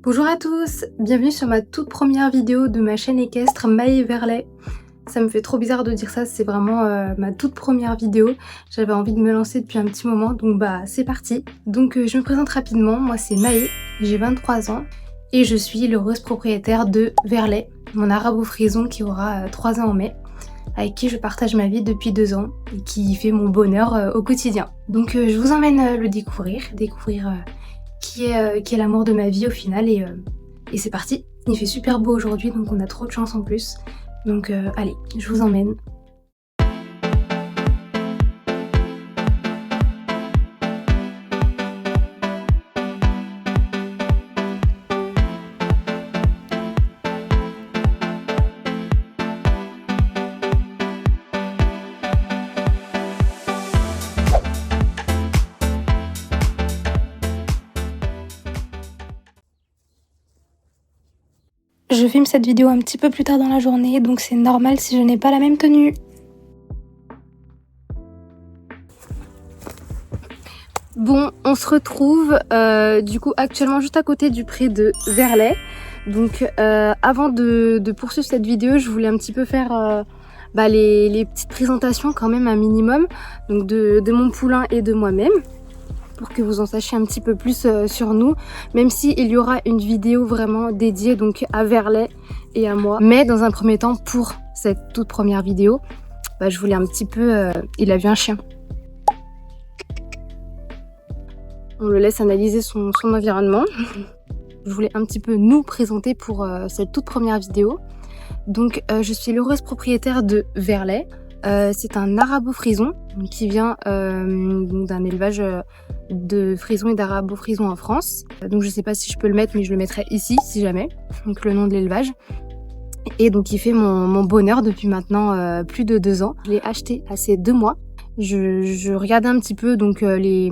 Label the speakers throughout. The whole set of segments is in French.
Speaker 1: Bonjour à tous, bienvenue sur ma toute première vidéo de ma chaîne équestre Maë Verlet. Ça me fait trop bizarre de dire ça, c'est vraiment ma toute première vidéo. J'avais envie de me lancer depuis un petit moment, donc bah c'est parti. Donc je me présente rapidement, moi c'est Maë, j'ai 23 ans et je suis l'heureuse propriétaire de Verlet, mon arabo-frison qui aura 3 ans en mai, avec qui je partage ma vie depuis 2 ans et qui fait mon bonheur au quotidien. Donc je vous emmène le découvrir qui est l'amour de ma vie au final et c'est parti. Il fait super beau aujourd'hui donc on a trop de chance en plus. Donc allez, je vous emmène. Je filme cette vidéo un petit peu plus tard dans la journée, donc c'est normal si je n'ai pas la même tenue. Bon, on se retrouve du coup actuellement juste à côté du pré de Verlet. Donc avant de poursuivre cette vidéo, je voulais un petit peu faire les petites présentations quand même un minimum, donc de mon poulain et de moi-même, pour que vous en sachiez un petit peu plus sur nous, même si il y aura une vidéo vraiment dédiée donc à Verlet et à moi. Mais dans un premier temps, pour cette toute première vidéo, je voulais un petit peu... il a vu un chien. On le laisse analyser son environnement. Je voulais un petit peu nous présenter pour cette toute première vidéo. Donc je suis l'heureuse propriétaire de Verlet. C'est un arabo-frison qui vient d'un élevage de frison et d'arabo-frison en France. Donc je sais pas si je peux le mettre, mais je le mettrai ici si jamais. Donc le nom de l'élevage. Et donc il fait mon bonheur depuis maintenant plus de 2 ans. Je l'ai acheté à ses 2 mois. Je regardais un petit peu donc les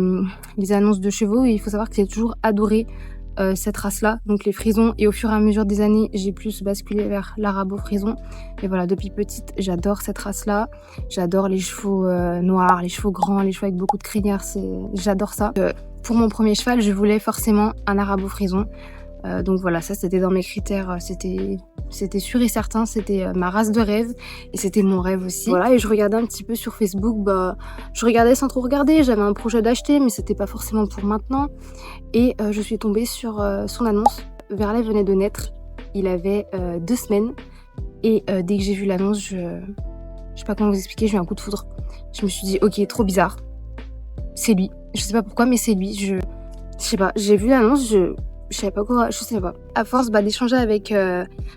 Speaker 1: annonces de chevaux et il faut savoir que j'ai toujours adoré cette race-là, donc les frisons, et au fur et à mesure des années, j'ai plus basculé vers l'arabo-frison. Et voilà, depuis petite, j'adore cette race-là. J'adore les chevaux noirs, les chevaux grands, les chevaux avec beaucoup de crinière, j'adore ça. Pour mon premier cheval, je voulais forcément un arabo-frison. Donc voilà, ça c'était dans mes critères, c'était sûr et certain, c'était ma race de rêve et c'était mon rêve aussi. Voilà, et je regardais un petit peu sur Facebook, je regardais sans trop regarder, j'avais un projet d'acheter mais c'était pas forcément pour maintenant. Et je suis tombée sur son annonce. Verlet venait de naître, il avait 2 semaines et dès que j'ai vu l'annonce, je sais pas comment vous expliquer, j'ai eu un coup de foudre. Je me suis dit ok, trop bizarre, c'est lui, je sais pas pourquoi mais c'est lui, je sais pas, j'ai vu l'annonce, je savais pas quoi, je sais pas. À force d'échanger avec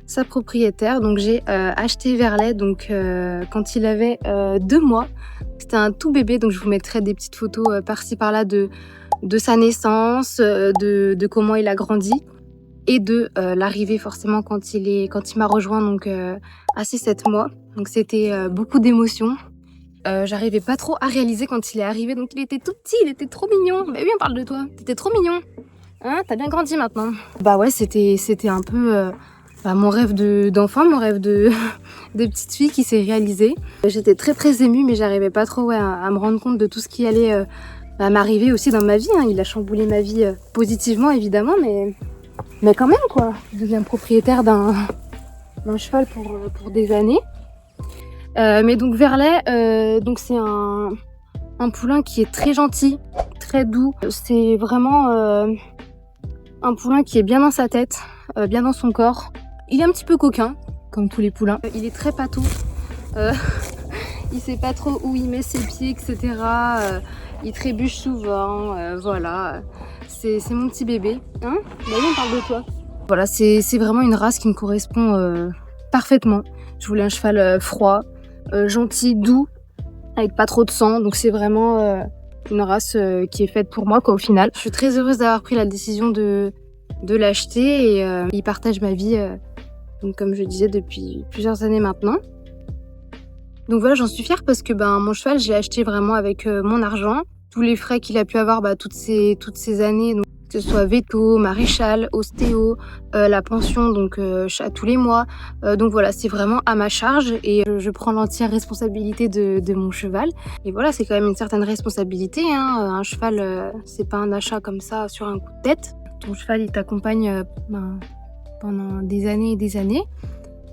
Speaker 1: sa propriétaire, donc j'ai acheté Verlet donc quand il avait 2 mois. C'était un tout bébé, donc je vous mettrai des petites photos par-ci par-là de sa naissance, de comment il a grandi et de l'arrivée forcément quand il m'a rejoint donc à ses 7 mois. Donc c'était beaucoup d'émotions. J'arrivais pas trop à réaliser quand il est arrivé, donc il était tout petit, il était trop mignon. Bah oui, on parle de toi, t'étais trop mignon. Hein, t'as bien grandi maintenant. Bah ouais, c'était un peu mon rêve d'enfant, mon rêve de petite fille qui s'est réalisé. J'étais très émue, mais j'arrivais pas trop à me rendre compte de tout ce qui allait m'arriver aussi dans ma vie. Hein. Il a chamboulé ma vie positivement évidemment, mais quand même quoi. Je deviens propriétaire d'un cheval pour des années. Mais donc Verlet, donc c'est un poulain qui est très gentil, très doux. C'est vraiment un poulain qui est bien dans sa tête, bien dans son corps. Il est un petit peu coquin, comme tous les poulains. Il est très pâteau. Il sait pas trop où il met ses pieds, etc. Il trébuche souvent, voilà. C'est mon petit bébé. Hein? Bah oui, on parle de toi. Voilà, c'est vraiment une race qui me correspond parfaitement. Je voulais un cheval froid, gentil, doux, avec pas trop de sang. Donc c'est vraiment une race qui est faite pour moi quoi au final. Je suis très heureuse d'avoir pris la décision de l'acheter et il partage ma vie, donc comme je disais, depuis plusieurs années maintenant. Donc voilà, j'en suis fière parce que mon cheval, je l'ai acheté vraiment avec mon argent. Tous les frais qu'il a pu avoir toutes ces années, donc, que ce soit veto, maréchal, ostéo, la pension donc tous les mois. Donc voilà, c'est vraiment à ma charge et je prends l'entière responsabilité de mon cheval. Et voilà, c'est quand même une certaine responsabilité. Hein. Un cheval, c'est pas un achat comme ça sur un coup de tête. ton cheval il t'accompagne pendant des années et des années,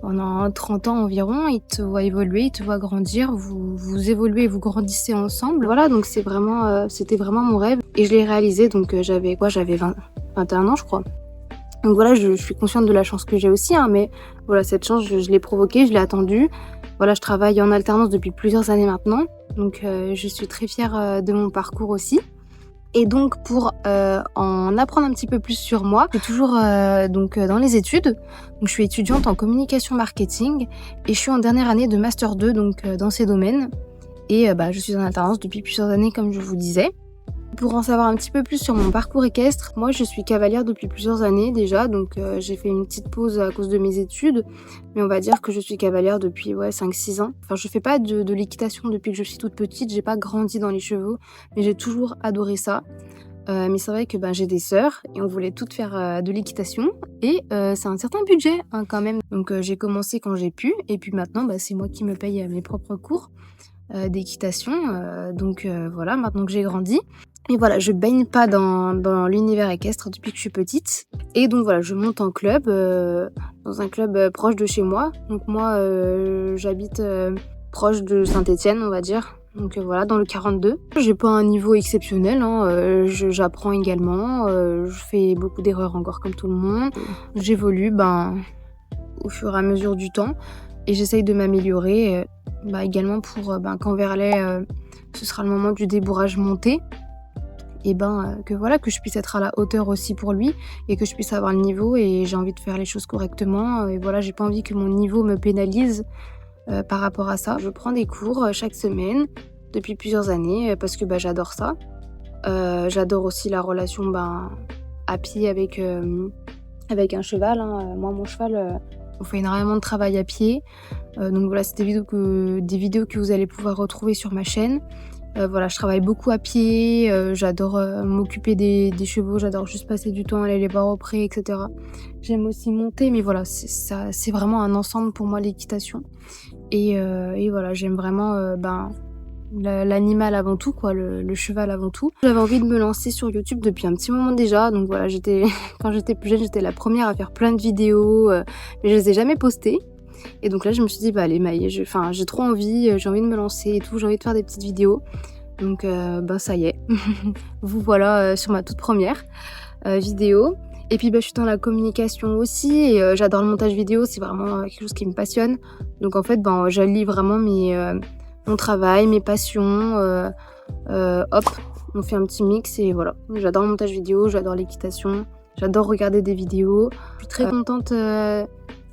Speaker 1: pendant 30 ans environ, il te voit évoluer, il te voit grandir, vous évoluez et vous grandissez ensemble. Voilà, donc c'était vraiment mon rêve et je l'ai réalisé. Donc j'avais 21 ans je crois. Donc voilà, je suis consciente de la chance que j'ai aussi, hein, mais voilà, cette chance, je l'ai provoquée, je l'ai attendue. Voilà, je travaille en alternance depuis plusieurs années maintenant, donc je suis très fière de mon parcours aussi. Et donc pour en apprendre un petit peu plus sur moi, je suis toujours dans les études. Donc je suis étudiante en communication marketing et je suis en dernière année de master 2 donc dans ces domaines. Et je suis en alternance depuis plusieurs années comme je vous disais. Pour en savoir un petit peu plus sur mon parcours équestre, moi je suis cavalière depuis plusieurs années déjà, donc j'ai fait une petite pause à cause de mes études, mais on va dire que je suis cavalière depuis 5-6 ans. Enfin, je fais pas de l'équitation depuis que je suis toute petite, j'ai pas grandi dans les chevaux, mais j'ai toujours adoré ça. Mais c'est vrai que j'ai des sœurs et on voulait toutes faire de l'équitation et c'est un certain budget hein, quand même. Donc j'ai commencé quand j'ai pu et puis maintenant c'est moi qui me paye mes propres cours d'équitation. Donc voilà, maintenant que j'ai grandi. Et voilà, je baigne pas dans l'univers équestre depuis que je suis petite. Et donc voilà, je monte en club, dans un club proche de chez moi. Donc moi, j'habite proche de Saint-Étienne, on va dire. Donc voilà, dans le 42. J'ai pas un niveau exceptionnel, hein, j'apprends également. Je fais beaucoup d'erreurs encore comme tout le monde. J'évolue au fur et à mesure du temps. Et j'essaye de m'améliorer également pour quand Verlet, ce sera le moment du débourrage monté. Et que je puisse être à la hauteur aussi pour lui et que je puisse avoir le niveau et j'ai envie de faire les choses correctement et voilà, j'ai pas envie que mon niveau me pénalise par rapport à ça. Je prends des cours chaque semaine depuis plusieurs années parce que j'adore ça. J'adore aussi la relation à pied avec un cheval, hein. Moi mon cheval on fait énormément de travail à pied. Donc voilà, c'est des vidéos que vous allez pouvoir retrouver sur ma chaîne. Voilà, je travaille beaucoup à pied, j'adore m'occuper des chevaux, j'adore juste passer du temps, aller les voir au pré, etc. J'aime aussi monter, mais voilà, c'est vraiment un ensemble pour moi l'équitation. Et voilà, j'aime vraiment l'animal avant tout, quoi, le cheval avant tout. J'avais envie de me lancer sur YouTube depuis un petit moment déjà, donc voilà, quand j'étais plus jeune, j'étais la première à faire plein de vidéos, mais je les ai jamais postées. Et donc là, je me suis dit, allez Maï, j'ai trop envie, j'ai envie de me lancer et tout, j'ai envie de faire des petites vidéos. Donc ça y est, vous voilà sur ma toute première vidéo. Et puis je suis dans la communication aussi et j'adore le montage vidéo, c'est vraiment quelque chose qui me passionne. Donc en fait, j'allie vraiment mon travail, mes passions, hop, on fait un petit mix et voilà. J'adore le montage vidéo, j'adore l'équitation, j'adore regarder des vidéos. Je suis très contente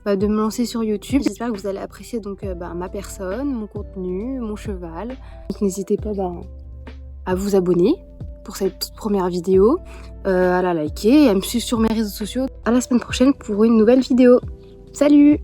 Speaker 1: de me lancer sur YouTube. J'espère que vous allez apprécier donc ma personne, mon contenu, mon cheval. Donc n'hésitez pas à vous abonner pour cette toute première vidéo, à la liker et à me suivre sur mes réseaux sociaux. À la semaine prochaine pour une nouvelle vidéo. Salut!